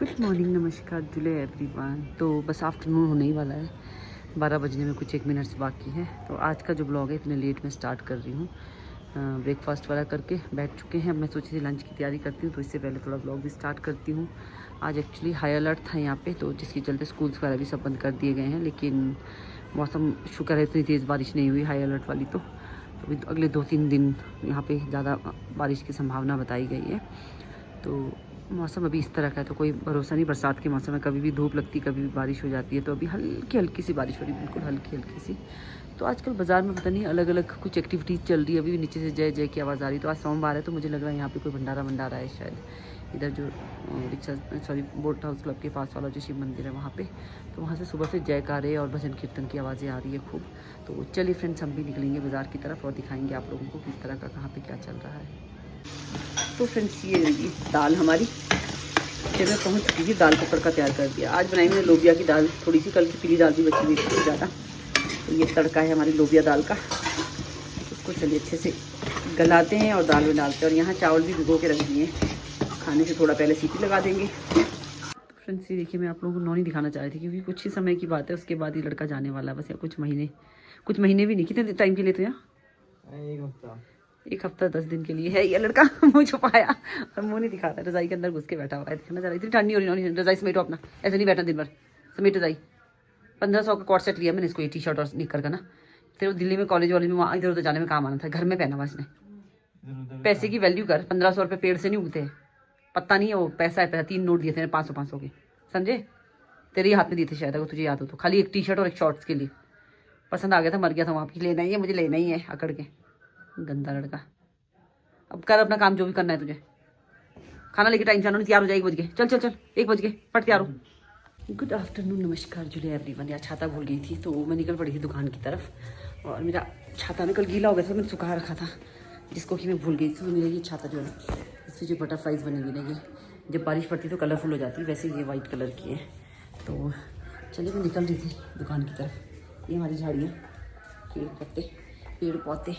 Good morning, नमस्कार जुले everyone. तो बस आफ्टरनून होने ही वाला है, 12 बजने में कुछ 1 मिनट्स बाकी है। तो आज का जो ब्लॉग है इतने लेट में स्टार्ट कर रही हूँ। ब्रेकफास्ट वाला करके बैठ चुके हैं। अब मैं सोची थी लंच की तैयारी करती हूँ, तो इससे पहले थोड़ा ब्लॉग भी स्टार्ट करती हूँ। आज एक्चुअली हाई अलर्ट था यहाँ पे, तो जिसके चलते स्कूल्स वगैरह भी सब बंद कर दिए गए हैं। लेकिन मौसम शुक्र है इतनी तेज़ बारिश नहीं हुई हाई अलर्ट वाली। तो अभी अगले 2-3 दिन यहाँ पे ज़्यादा बारिश की संभावना बताई गई है। तो मौसम अभी इस तरह का है, तो कोई भरोसा नहीं। बरसात के मौसम में कभी भी धूप लगती, कभी भी बारिश हो जाती है। तो अभी हल्की हल्की सी बारिश हो रही है, बिल्कुल हल्की हल्की सी। तो आजकल बाज़ार में पता नहीं अलग अलग कुछ एक्टिविटीज़ चल रही है। अभी भी नीचे से जय जय की आवाज़ आ रही है। तो आज सोमवार है, तो मुझे लग रहा है यहाँ पे कोई भंडारा है शायद। इधर जो बोट हाउस क्लब के पास वाला जो शिव मंदिर है वहाँ पे, तो वहाँ से सुबह से जयकारे और भजन कीर्तन की आवाज़ें आ रही है खूब। तो चलिए फ्रेंड्स, हम भी निकलेंगे बाज़ार की तरफ और दिखाएंगे आप लोगों को किस तरह का कहाँ पे क्या चल रहा है। तो फ्रेंड्स, ये दाल हमारी फिर मैं पहुँच चुकी थी। दाल को तड़का तैयार कर दिया। आज बनाई मैंने लोबिया की दाल, थोड़ी सी कल की पीली दाल भी बची हुई थी ज़्यादा। तो ये तड़का है हमारी लोबिया दाल का। उसको चलिए अच्छे से गलाते हैं और दाल में डालते हैं। और यहाँ चावल भी भिगो के रख दिए, खाने से थोड़ा पहले सीटी लगा देंगे। तो फ्रेंड्स, ये देखिए, मैं आप लोगों को नौनी दिखाना चाह रही थी, क्योंकि कुछ ही समय की बात है, उसके बाद ही लड़का जाने वाला है बस। या कुछ महीने भी नहीं, कितने टाइम के लिए तो यहाँ 1 हफ्ता 10 दिन के लिए है ये लड़का। मुँह छुपाया और मुँह नहीं दिखाता, रजाई के अंदर घुस के बैठा हुआ है। दिखना जरा, इतनी ठंडी हो रही है। रजाई समेटो अपना, ऐसे नहीं बैठना दिन भर, समेट रजाई। 1500 का कॉट सेट लिया मैंने इसको, ये टी-शर्ट और निकर का ना। फिर वो दिल्ली में कॉलेज वॉलेज में वहाँ इधर उधर जाने में काम आना था, घर में पहना हुआ इसने। पैसे की वैल्यू कर, 1500 रुपये पेड़ से नहीं उगते, पता नहीं है वो पैसा है। पैसा 3 नोट दिए थे 500 के, समझे? तेरे ही हाथ में दिए थे शायद, अगर तुझे याद हो तो। खाली एक टी-शर्ट और एक शॉर्ट्स के लिए पसंद आ गया था, मर गया था वहाँ पे। लेना ही है मुझे, लेना ही है अकड़ के। गंदा लड़का। अब कर अपना काम, जो भी करना है तुझे। खाना लेके टाइम से आना, तैयार हो जाए 1 बज के। चल 1 बज के फट तैयार हो। गुड आफ्टरनून, नमस्कार जुले एवरीवन। यार छाता भूल गई थी, तो मैं निकल पड़ी थी दुकान की तरफ। और मेरा छाता ना कल गीला हो गया था, मैंने सुखा रखा था, जिसको कि मैं भूल गई थी। तो मेरा ये छाता जो है, इससे जो बटरफ्लाइज बनी हुई ना, ये जब बारिश पड़ती तो कलरफुल हो जाती है, वैसे ये वाइट कलर की है। तो चलिए, मैं निकल रही थी दुकान की तरफ। ये हमारी झाड़ियाँ, पेड़ पौधे,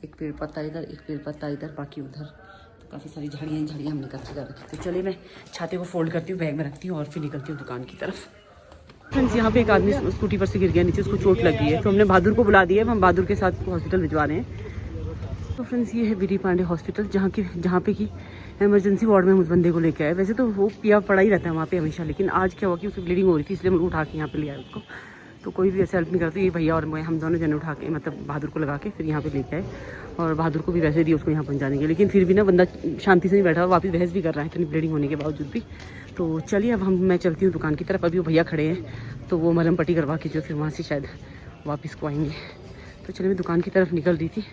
एक पेड़ पत्ता इधर, एक पेड़ पत्ता इधर, बाकी उधर। तो काफ़ी सारी झाड़ियाँ हमने इकट्ठी कर रखी। तो चलिए, मैं छाते को फोल्ड करती हूँ, बैग में रखती हूँ और फिर निकलती हूँ दुकान की तरफ। फ्रेंड्स, यहाँ पे एक आदमी स्कूटी पर से गिर गया नीचे, उसको चोट लग गई है। तो हमने बहादुर को बुला दिया है, हम बहादुर के साथ उसको हॉस्पिटल भिजवा रहे हैं। तो फ्रेंड्स, ये है बीडी पांडे हॉस्पिटल, जहाँ पे कि इमरजेंसी वार्ड में हम उस बंदे को लेके आए। वैसे तो वो पिया पड़ा ही रहता है वहाँ पे हमेशा, लेकिन आज क्या हुआ कि उसकी ब्लीडिंग हो रही थी, इसलिए हम उठा के यहाँ पे ले आए उसको। तो कोई भी ऐसे हेल्प नहीं करती, ये भैया और मैं, हम दोनों जने उठा के, मतलब बहादुर को लगा के फिर यहाँ पे लेके आए। और बहादुर को भी वैसे दिए उसको यहाँ पहुँचाने के, लेकिन फिर भी ना बंदा शांति से नहीं बैठा, वापस बहस भी कर रहा है इतनी ब्लीडिंग होने के बावजूद भी। तो चलिए, अब मैं चलती हूँ दुकान की तरफ। अभी वो भैया खड़े हैं, तो वो मलहम पट्टी करवा के जो फिर वहाँ से शायद वापस को आएंगे। तो चलिए, मैं दुकान की तरफ निकल रही थी,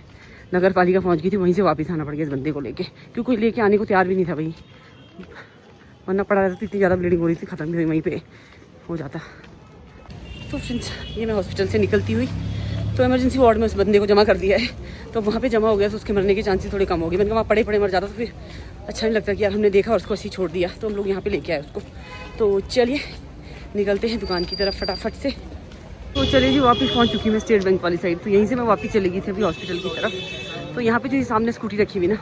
नगर पालिका पहुँच गई थी, वहीं से वापस आना पड़ गया इस बंदे को लेके, क्योंकि कोई लेके आने को तैयार भी नहीं था भाई। वरना पड़ा रहता तो इतनी ज़्यादा ब्लीडिंग हो रही थी, ख़त्म भी हुई वहीं पे हो जाता। तो फ्रेंड्स, ये मैं हॉस्पिटल से निकलती हुई तो इमरजेंसी वार्ड में उस बंदे को जमा कर दिया है। तो वहाँ पे जमा हो गया, तो उसके मरने के चांसेस थोड़े कम हो गए। मैंने कहा वहाँ पड़े मर जाता, तो फिर अच्छा नहीं लगता कि यार हमने देखा और उसको ऐसे छोड़ दिया। तो हम लोग यहाँ पे लेके आए उसको। तो चलिए, निकलते हैं दुकान की तरफ फटाफट से। तो चलिए जी, वापस पहुँच चुकी मैं स्टेट बैंक वाली साइड। तो यहीं से मैं वापस चली गई थी अभी हॉस्पिटल की तरफ। तो यहाँ पे जो सामने स्कूटी रखी हुई ना,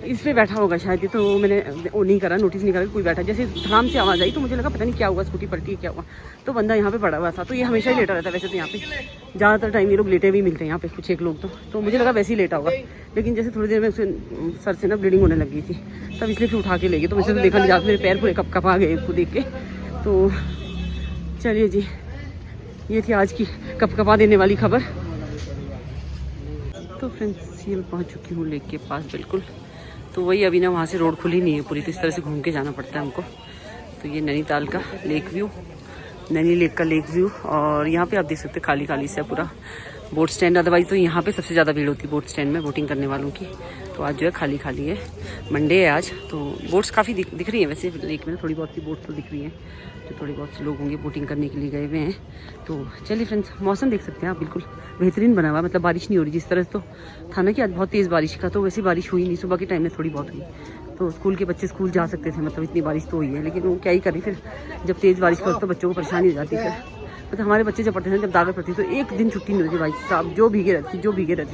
इस पर बैठा होगा शायद। तो मैंने वो नहीं करा, नोटिस नहीं करा कोई बैठा। जैसे धड़ाम से आवाज़ आई तो मुझे लगा पता नहीं क्या हुआ, स्कूटी पलटी क्या हुआ। तो बंदा यहाँ पे पड़ा हुआ था। तो ये हमेशा ही लेटा रहता है वैसे तो, यहाँ पे ज़्यादातर टाइम ये लोग लेटे भी मिलते हैं यहाँ पे, कुछ एक लोग। तो मुझे लगा वैसे ही लेटा होगा, लेकिन जैसे थोड़ी देर में उसे सर से ना ब्लीडिंग होने लग गई थी, तब इसलिए फिर उठा के ले गए। तो मुझे तो देखा नहीं जाता, मेरे पैर पूरे कपा गए उसको देख के। तो चलिए जी, ये थी आज की कपा देने वाली खबर। तो फ्रेंड्स, ये मैं पहुँच चुकी हूँ लेक के पास बिल्कुल। तो वही अभी ना वहाँ से रोड खुली नहीं है पूरी, तो इस तरह से घूम के जाना पड़ता है हमको। तो ये नैनीताल का लेक व्यू, नैनी लेक का लेक व्यू। और यहाँ पे आप देख सकते हैं खाली खाली से पूरा बोट स्टैंड। अदरवाइज तो यहाँ पे सबसे ज़्यादा भीड़ होती है बोट स्टैंड में बोटिंग करने वालों की। तो आज जो है खाली खाली है, मंडे है आज। तो बोट्स काफ़ी दिख रही हैं वैसे लेक में, थोड़ी बहुत सी बोट तो दिख रही हैं, जो थोड़े बहुत से लोग होंगे बोटिंग करने के लिए गए हुए हैं। तो चलिए फ्रेंड्स, मौसम देख सकते हैं आप, बिल्कुल बेहतरीन बना हुआ, मतलब बारिश नहीं हो रही जिस तरह तो था ना कि आज बहुत तेज़ बारिश का। तो वैसी बारिश हुई नहीं, सुबह के टाइम में थोड़ी बहुत हुई। तो स्कूल के बच्चे स्कूल जा सकते थे, मतलब इतनी बारिश तो हुई है। लेकिन वो क्या ही करें, फिर जब तेज़ बारिश पड़ती तो बच्चों को परेशानी हो जाती है। मतलब हमारे बच्चे जब पढ़ते थे, जब दागत पड़ती तो 1 दिन छुट्टी नहीं होती भाई साहब, जो भीगे रहती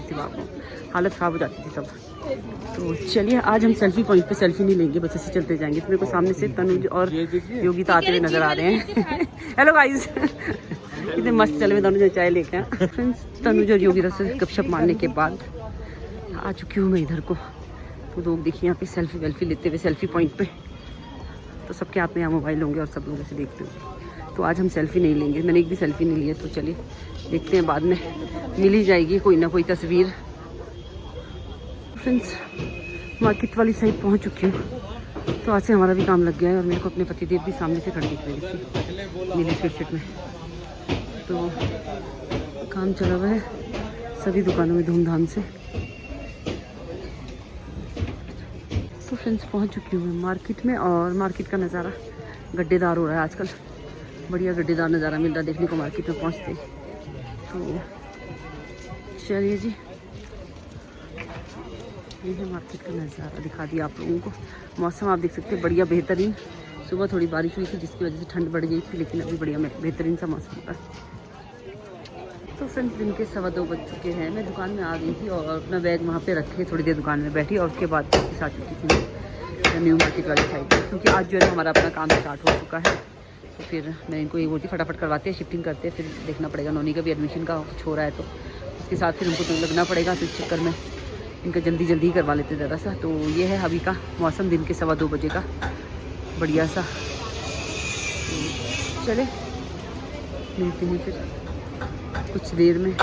थी वहाँ पर हालत ख़राब हो जाती थी सब। तो चलिए आज हम सेल्फी पॉइंट पे सेल्फी नहीं लेंगे, बस ऐसे चलते जाएंगे। तो मेरे को सामने से तनुज और योगिता आते हुए नजर आ रहे हैं। हेलो गाइस, कितने मस्त चले हुए दोनों जो चाय लेके हैं। तनुज और योगिता से गपशप मारने के बाद आ चुकी हूँ मैं इधर को। तो लोग देखिए यहाँ पे सेल्फी वेल्फी लेते हुए सेल्फी पॉइंट पे। तो सबके हाथ में यहाँ मोबाइल होंगे और सब लोग ऐसे देखते होंगे। तो आज हम सेल्फी नहीं लेंगे, मैंने एक भी सेल्फी नहीं ली है। तो चलिए देखते हैं, बाद में मिल ही जाएगी कोई ना कोई तस्वीर। फ्रेंड्स मार्केट वाली साइड पहुंच चुकी हूँ। तो आज से हमारा भी काम लग गया है और मेरे को अपने पतिदेव भी सामने से खड़े दिख रहे हैं नीले स्वेटशर्ट में। तो काम चला हुआ है सभी दुकानों में धूमधाम से। तो फ्रेंड्स पहुंच चुकी हूँ मैं मार्केट में और मार्केट का नज़ारा गड्ढेदार हो रहा है आजकल। बढ़िया गड्ढेदार नज़ारा मिल रहा है देखने को मार्केट में पहुंचते। तो चलिए जी, ये है मार्केट का नज़ारा, दिखा दिया आप लोगों को। मौसम आप देख सकते हैं बढ़िया बेहतरीन। सुबह थोड़ी बारिश हुई थी जिसकी वजह से ठंड बढ़ गई थी, लेकिन अभी बढ़िया बेहतरीन सा मौसम होता है। तो फ्रेंड्स दिन के 2:15 बज चुके हैं। मैं दुकान में आ गई थी और अपना बैग वहाँ पे रखे थोड़ी देर दुकान में बैठी और उसके बाद वापस आ चुकी थी मैं न्यू मार्केट वाली साइड में, क्योंकि आज जो है हमारा अपना काम स्टार्ट हो चुका है। तो फिर मैं इनको ये बोलती फटाफट करवाते हैं, शिफ्टिंग करते हैं, फिर देखना पड़ेगा। नोनी का भी एडमिशन का कुछ हो रहा है तो उसके साथ फिर उनको तो लगना पड़ेगा। तो इस चक्कर में इनका जल्दी ही करवा लेते ज़रा सा। तो ये है अभी का मौसम दिन के 2:15 बजे का बढ़िया सा। चले मिलते हैं फिर कुछ देर में।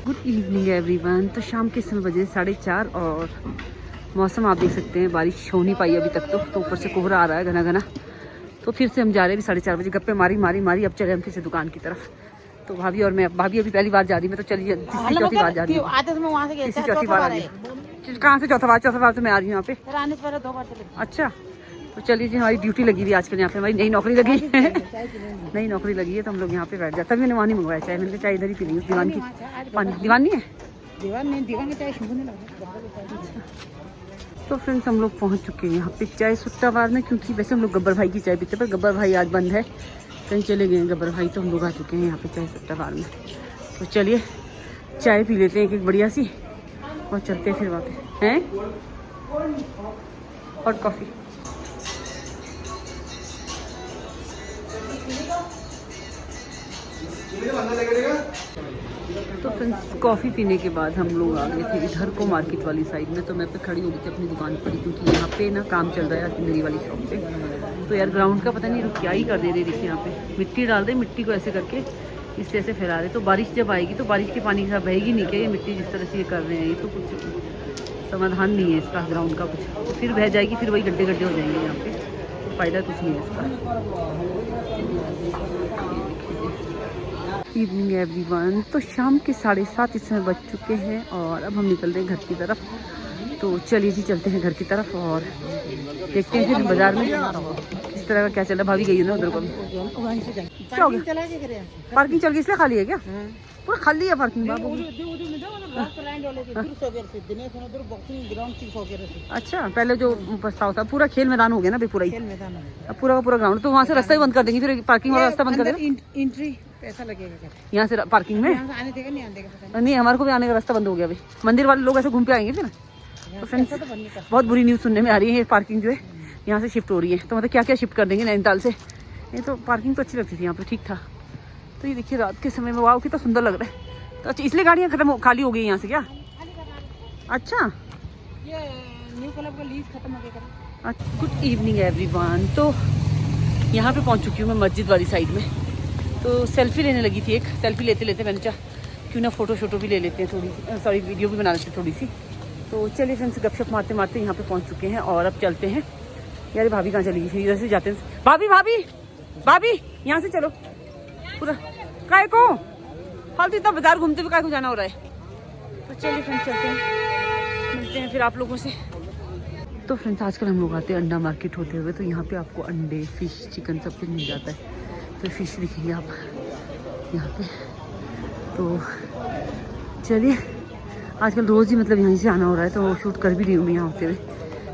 Good evening everyone. तो शाम के समय बजे 4:30 और मौसम आप देख सकते हैं बारिश हो नहीं पाई अभी तक। तो ऊपर से कोहरा आ रहा है घना घना। तो फिर से हम जा रहे हैं अभी 4:30 बजे। गप्पे मारी अब चले हम फिर से दुकान की तरफ। तो भाभी और मैं, भाभी अभी पहली बार जा रही, मैं तो चलिए तीसरी चौथी बार जा रही हूँ। तीसरी चौथी बार आ रही है। कहाँ से चौथा बार तो मैं आ रही हूँ यहाँ पे। अच्छा, तो चलिए जी, हमारी ड्यूटी लगी हुई आजकल यहाँ पे, हमारी नई नौकरी लगी है। नई नौकरी लगी है तो हम लोग यहाँ पे बैठ जाते। तभी मैंने वहाँ नहीं मंगवाया चाय, मैंने चाय इधर ही पी ली। दीवान की पानी, दीवान नहीं है, दीवान की चाय शुभ नहीं लगा। तो फ्रेंड्स हम लोग पहुँच चुके हैं यहाँ पे चाय सुट्टा बार में, क्योंकि वैसे हम लोग गब्बर भाई की चाय पीते, पर गब्बर भाई आज बंद है, कहीं चले गए हैं गब्बर भाई। तो हम लोग आ चुके हैं यहाँ पे चाय सुट्टा बार में। तो चलिए चाय पी लेते हैं एक बढ़िया सी और चलते हैं फिर वापस हैं। Hot coffee. तो फ्रेंड्स कॉफ़ी पीने के बाद हम लोग आ गए थे इधर को मार्केट वाली साइड में। तो मैं पे खड़ी हो गई थी अपनी दुकान पर, क्योंकि यहाँ पे ना काम चल रहा है मेरी वाली शॉप पे। तो यार ग्राउंड का पता नहीं क्या ही कर दे रहे। देखिए यहाँ पे मिट्टी डाल दे, मिट्टी को ऐसे करके इससे ऐसे फैला रहे। तो बारिश जब आएगी तो बारिश के पानी के साथ बहेगी नहीं क्या ये मिट्टी, जिस तरह से ये कर रहे हैं। ये तो कुछ समाधान नहीं है इसका ग्राउंड का कुछ। तो फिर बह जाएगी, फिर वही गड्ढे हो जाएंगे यहाँ पे। तो फ़ायदा कुछ नहीं है इसका। Evening everyone. तो शाम के 7:30 इस समय बज चुके हैं और अब हम निकल रहे हैं घर की तरफ। तो चलिए जी चलते हैं घर की तरफ और देखते हैं फिर बाजार में इस तरह का क्या चल रहा है। भाभी गई है ना उधर को, क्या हो गया? पार्किंग चल गई इसलिए खाली है क्या? पूरा खाली है पार्किंग। अच्छा, पहले जो प्रस्ताव था पूरा खेल मैदान हो गया ना, पूरा ही पूरा का पूरा ग्राउंड। तो वहाँ से रास्ता ही बंद कर देंगे, फिर पार्किंग वाला रास्ता बंद कर देंगे। एंट्री पैसा लगेगा यहाँ से पार्किंग में? आने देगा नहीं, आने देगा नहीं, हमारे को भी आने का रास्ता बंद हो गया अभी। मंदिर वाले लोग ऐसे घूम के आएंगे फिर। तो फ्रेंड्स बहुत बुरी न्यूज़ सुनने में आ रही है, पार्किंग जो है यहाँ से शिफ्ट हो रही है। तो मतलब क्या क्या शिफ्ट कर देंगे नैनीताल से। ये तो पार्किंग तो अच्छी लगती थी यहाँ पे, ठीक था। तो ये देखिए रात के समय में वाव कितना सुंदर लग रहा है। तो अच्छा इसलिए गाड़ियाँ खाली हो गई यहाँ से क्या? अच्छा, ये न्यू क्लब का लीज खत्म हो गया। Good evening everyone. तो यहाँ पे पहुँच चुकी हूँ मैं मस्जिद वाली साइड में। तो सेल्फी लेने लगी थी, एक सेल्फी लेते लेते मैंने चाह क्यों ना फ़ोटो भी ले लेते हैं थोड़ी सी, सॉरी वीडियो भी बना लेते हैं थोड़ी सी। तो चलिए फ्रेंड्स गपशप मारते मारते यहाँ पे पहुँच चुके हैं और अब चलते हैं। यार भाभी कहाँ चली गई? इधर से जाते हैं। भाभी यहाँ से चलो। पूरा काय को फालतू इतना बाजार घूमते हुए काय को जाना हो रहा है। तो चलिए फ्रेंड्स चलते हैं, मिलते हैं फिर आप लोगों से। तो फ्रेंड्स आजकल हम लोग आते हैं अंडा मार्केट होते हुए। तो यहाँ पे आपको अंडे, फिश, चिकन सब कुछ मिल जाता है। तो फिश दिखेंगे आप यहाँ पे। तो चलिए आजकल रोज़ ही मतलब यहीं से आना हो रहा है, तो शूट कर भी रही हूँ मैं यहाँ होते हुए।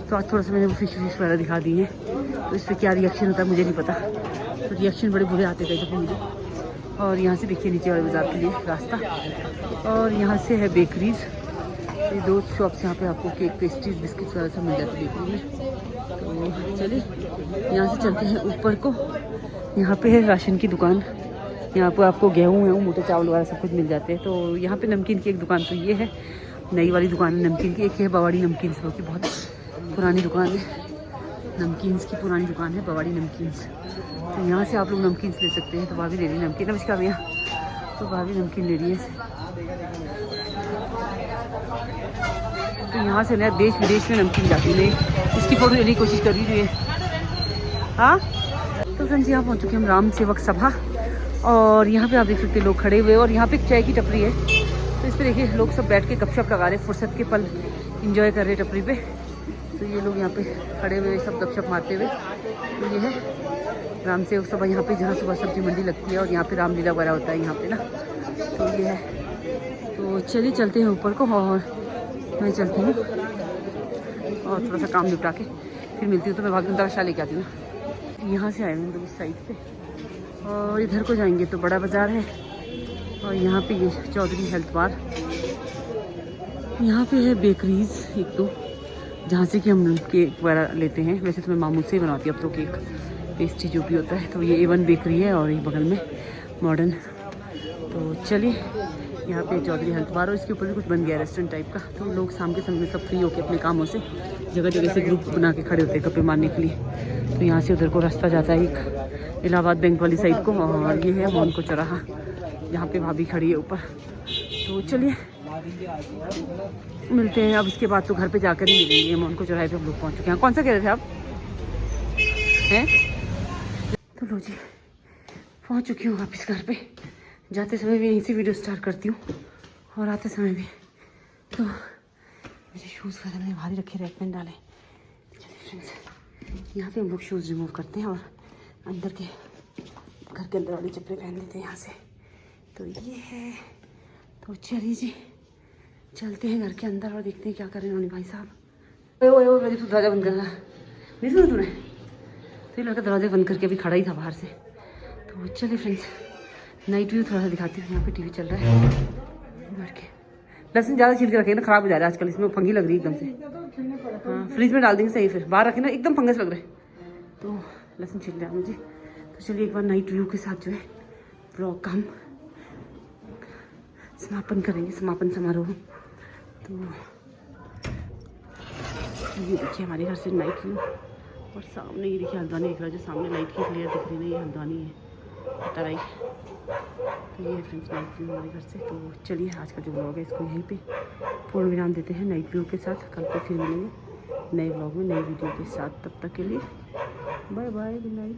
तो आज थोड़ा सा मैंने वो फिश वगैरह दिखा दी है। तो इस पर क्या रिएक्शन होता है मुझे नहीं पता। तो रिएक्शन बड़े बुरे आते थे तो मुझे। और यहाँ से देखिए नीचे वाले बाज़ार के लिए रास्ता, और यहाँ से है बेकरीज। ये 2 शॉप्स यहाँ पे आपको केक, पेस्ट्रीज, बिस्किट्स वगैरह सब मिल जाते हैं बेकरी में। तो चलिए यहाँ से चलते हैं ऊपर को। यहाँ पे है राशन की दुकान। यहाँ पे आपको गेहूँ मोटे चावल वगैरह सब कुछ मिल जाते हैं। तो यहाँ पे नमकीन की एक दुकान तो ये है, नई वाली दुकान है नमकीन की। एक है बवाड़ी नमकीन की, बहुत पुरानी दुकान है, नमकीन्स की पुरानी दुकान है बवाड़ी नमकीन्स। तो यहाँ से आप लोग नमकीन्स ले सकते हैं। तो भाभी ले रही है नमकीन। नमस्कार भैया। तो भाभी नमकीन ले रही है। तो यहाँ से ना देश विदेश में नमकीन जाती है। इसकी फ़ोटो लेने की कोशिश कर रही है। हाँ तो फ्रेंड्स यहाँ पहुँच चुके हम राम सेवक सभा। और यहाँ पे आप देख सकते हैं लोग खड़े हुए। और यहाँ पे एक चाय की टपरी है। तो इस पर देखिए लोग सब बैठ के गपशप लगा रहे, फुर्सत के पल इंजॉय कर रहे टपरी पे। तो ये लोग यहाँ पे खड़े हुए सब गपशप मारते हुए। तो ये है राम सेवक सभा, यहाँ पे जहाँ सुबह सब्जी मंडी लगती है और यहाँ पे रामलीला वगैरह होता है यहाँ पे ना। तो ये है। तो चलिए चलते हैं ऊपर को और मैं चलती हूँ और थोड़ा सा काम निपटा के फिर मिलती हूँ। तो मैं भाग्य दशा लेके आती हूँ ना। यहाँ से आए हैं तो इस साइड से और इधर को जाएंगे तो बड़ा बाज़ार है। और यहाँ पे ये चौधरी हेल्थ बार। यहाँ पे है बेकरीज एक दो जहाँ से कि हम केक वगैरह लेते हैं। वैसे तो मैं मामूल से ही बनाती हूँ अब तो केक पेस्ट्री जो भी होता है। तो ये A1 बेकरी है और एक बगल में मॉडर्न। तो चलिए यहाँ पे चौधरी हेल्थ बार और इसके ऊपर भी कुछ बन गया रेस्टोरेंट टाइप का। तो लोग शाम के समय सब फ्री होकर अपने कामों से जगह जगह से ग्रुप बना के खड़े होते हैं गप्पे मारने के लिए। तो यहाँ से उधर को रास्ता जाता है एक इलाहाबाद बैंक वाली साइड को। और ये है मोन को चौराहा, यहाँ पे भाभी खड़ी है ऊपर। तो चलिए मिलते हैं। अब इसके बाद तो घर पे जाकर ही मिलेंगे। मोन को चौराहे पे हम लोग पहुँच चुके हैं। कौन सा कह रहे थे आप हैं? तो लो जी पहुँच चुकी हूँ वापस घर पे। जाते समय भी यहीं से वीडियो स्टार्ट करती हूँ और आते समय भी। तो मेरे शूज़ वगैरह मैंने भारी रखे, रैक में डाले। चलिए फ्रेंड्स यहाँ पे हम लोग शूज़ रिमूव करते हैं और अंदर के घर के अंदर वाली चप्पलें पहन लेते हैं यहाँ से। तो ये है। तो चलिए जी चलते हैं घर के अंदर और देखते हैं क्या कर रहे हैं नोनी भाई साहब। ओए मेरी तो दरवाज़ा बंद कर रहा नहीं सुना तूने? तो ये लड़का दरवाज़ा बंद करके अभी खड़ा ही था बाहर से। तो चलिए फ्रेंड्स नाइट व्यू थोड़ा सा दिखाती हूँ। यहाँ पे टीवी चल रहा है बैठ के। लहसुन ज़्यादा छील के रखे ना, ख़राब हो जा रहा है आजकल, इसमें फंगी लग रही है एकदम से। हाँ फ्रिज में डाल देंगे सही, फिर बाहर रखे ना एकदम फंगस लग रहे। तो लहसुन छील लिया मुझे। तो चलिए एक बार नाइट व्यू के साथ जो है ब्लॉग का हम समापन करेंगे, समापन समारोह। तो ये देखिए हमारे घर से नाइट व्यू। और सामने ये देखिए हल्द्वानी दिख रहा है, जो सामने लाइट की क्लियर दिख रही है ये हल्द्वानी है तराई। तो ये फ्रेंड्स नाइट व्यू हमारे घर से। तो चलिए आज का जो ब्लॉग है इसको यहीं पे पूर्ण विराम देते हैं नाइट व्यू के साथ। कल को फिर मिलेंगे नए ब्लॉग में नई वीडियो के साथ। तब तक के लिए बाय बाय, गुड नाइट।